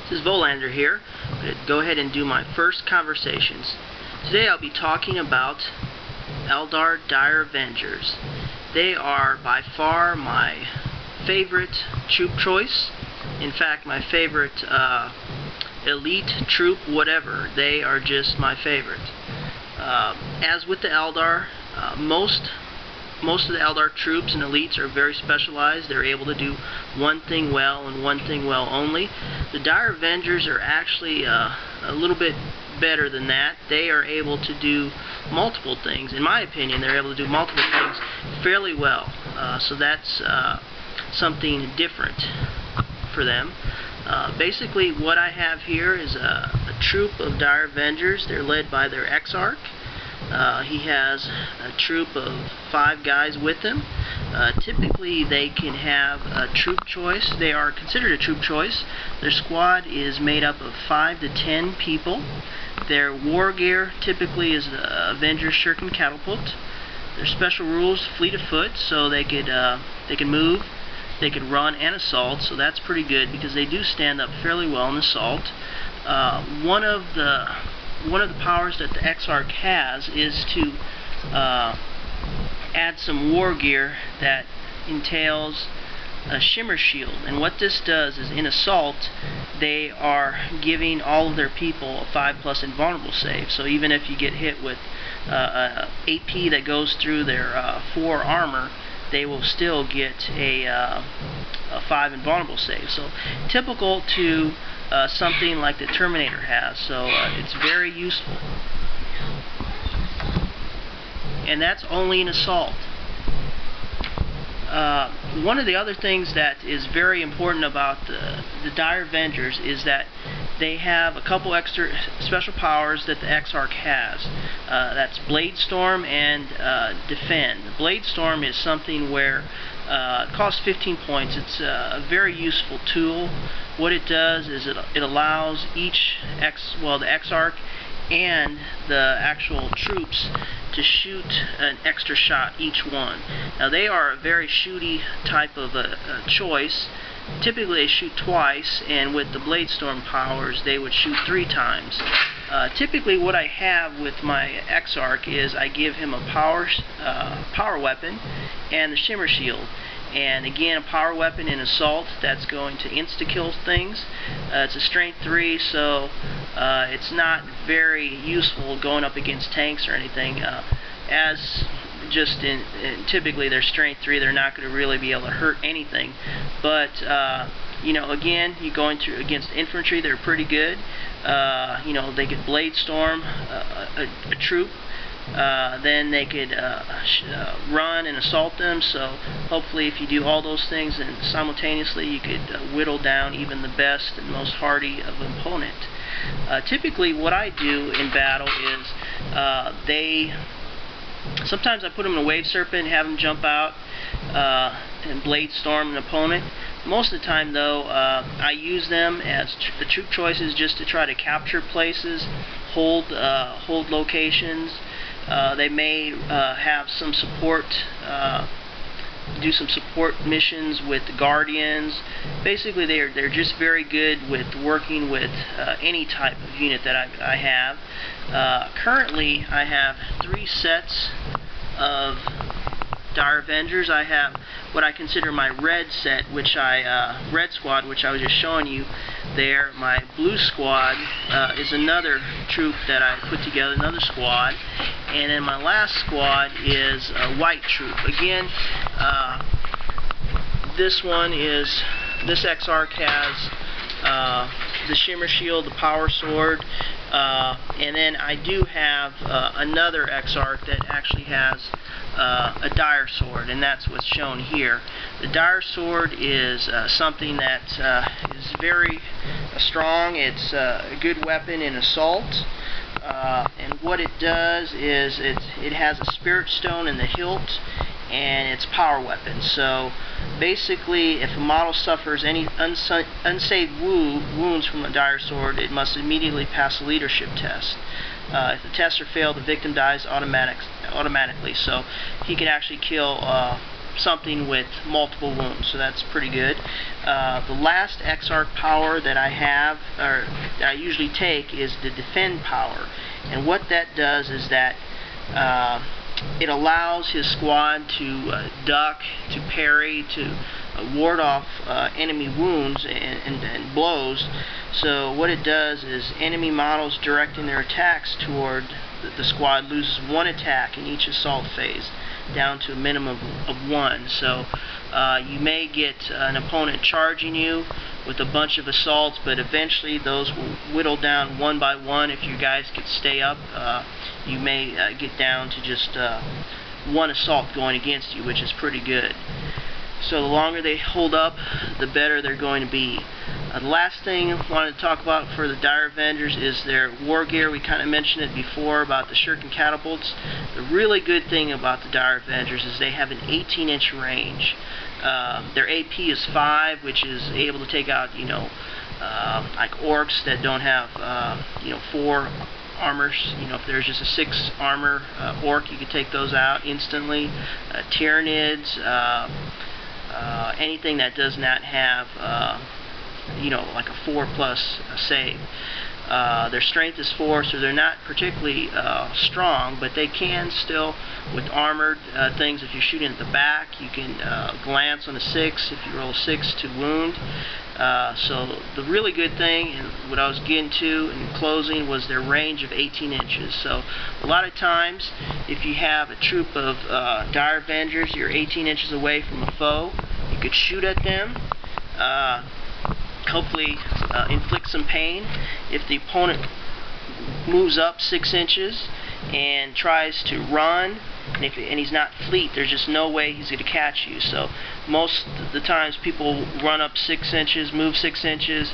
This is Volander here. I'm going to go ahead and do my first conversations. Today I'll be talking about Eldar Dire Avengers. They are by far my favorite troop choice. In fact, my favorite elite troop whatever. They are just my favorite. As with the Eldar, most of the Eldar troops and elites are very specialized. They're able to do one thing well and one thing well only. The Dire Avengers are actually a little bit better than that. They are able to do multiple things. In my opinion, they're able to do multiple things fairly well. So that's something different for them. Basically, what I have here is a troop of Dire Avengers. They're led by their Exarch. He has a troop of 5 guys with him. Typically they can have a troop choice. They are considered a troop choice. Their squad is made up of 5 to 10 people. Their Wargear typically is the Avengers Shuriken Catapult. Their special rules, fleet of foot, so they can move, they can run and assault, so that's pretty good because they do stand up fairly well in assault. One of the powers that the Exarch has is to add some Wargear that entails a shimmer shield, and what this does is in assault they are giving all of their people a 5+ invulnerable save, so even if you get hit with 8p that goes through their 4 armor, they will still get a 5 invulnerable save. So typical to something like the Terminator has, so it's very useful. And that's only an assault. One of the other things that is very important about the Dire Avengers is that they have a couple extra special powers that the Exarch has. That's Bladestorm and Defend. Bladestorm is something where it costs 15 points. It's a very useful tool. What it does is it allows each the Exarch and the actual troops to shoot an extra shot each one. Now they are a very shooty type of a choice. Typically they shoot twice, and with the Bladestorm powers they would shoot 3 times. Typically what I have with my Exarch is I give him a power weapon and the shimmer shield. And again, a power weapon in assault that's going to insta-kill things. It's a strength 3, so it's not very useful going up against tanks or anything. Typically they're strength 3, they're not going to really be able to hurt anything. But you know, again, you're going through against infantry, they're pretty good. You know, they could Bladestorm a troop. Then they could run and assault them, so hopefully if you do all those things and simultaneously you could whittle down even the best and most hardy of an opponent. Typically what I do in battle is sometimes I put them in a Wave Serpent, have them jump out and Bladestorm an opponent. Most of the time though, I use them as the troop choices just to try to capture places, hold locations. They may have some support, do some support missions with the Guardians. Basically, they're just very good with working with any type of unit that I have. Currently, I have 3 sets of Dire Avengers. I have what I consider my red set, red squad, which I was just showing you there. My blue squad is another troop that I put together, another squad, and then my last squad is a white troop. Again, this Exarch has the shimmer shield, the power sword, and then I do have another Exarch that actually has a dire sword, and that's what's shown here. The dire sword is something that is very strong. It's a good weapon in assault, and what it does is it has a spirit stone in the hilt, and it's power weapon. So basically, if a model suffers any unsaved wounds from a dire sword, it must immediately pass a leadership test. If the tests are failed, the victim dies automatically. So he can actually kill something with multiple wounds, so that's pretty good. The last X-Arc power that I have, or that I usually take, is the Defend power. And what that does is that it allows his squad to duck, to parry, to ward off enemy wounds and blows. So what it does is enemy models directing their attacks toward the squad loses 1 attack in each assault phase, down to a minimum of 1. So you may get an opponent charging you with a bunch of assaults, but eventually those will whittle down one by one. If you guys could stay up, you may get down to just 1 assault going against you, which is pretty good. So the longer they hold up, the better they're going to be. The last thing I wanted to talk about for the Dire Avengers is their Wargear. We kind of mentioned it before about the shuriken catapults. The really good thing about the Dire Avengers is they have an 18-inch range. Their AP is 5, which is able to take out, like orcs that don't have, 4 armors. If there's just a 6 armor orc, you could take those out instantly. Tyranids, anything that does not have like a 4+ save. Their strength is 4, so they're not particularly strong, but they can still, with armored things, if you're shooting at the back, you can glance on a 6 if you roll a 6 to wound. So the really good thing, and what I was getting to in closing, was their range of 18 inches. So a lot of times, if you have a troop of Dire Avengers, you're 18 inches away from a foe, you could shoot at them, hopefully inflict some pain. If the opponent moves up 6 inches and tries to run, and he's not fleet, there's just no way he's going to catch you. So most of the times people run up 6 inches, move 6 inches,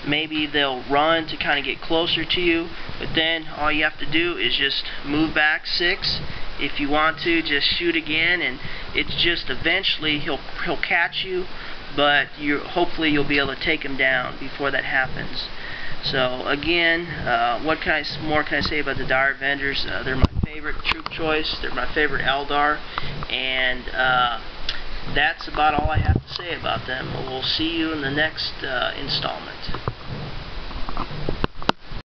maybe they'll run to kind of get closer to you, but then all you have to do is just move back 6. If you want to, just shoot again, and it's just eventually he'll catch you, but hopefully you'll be able to take him down before that happens. So again, what more can I say about the Dire Avengers? They're my favorite troop choice. They're my favorite Eldar, and that's about all I have to say about them. We'll see you in the next installment.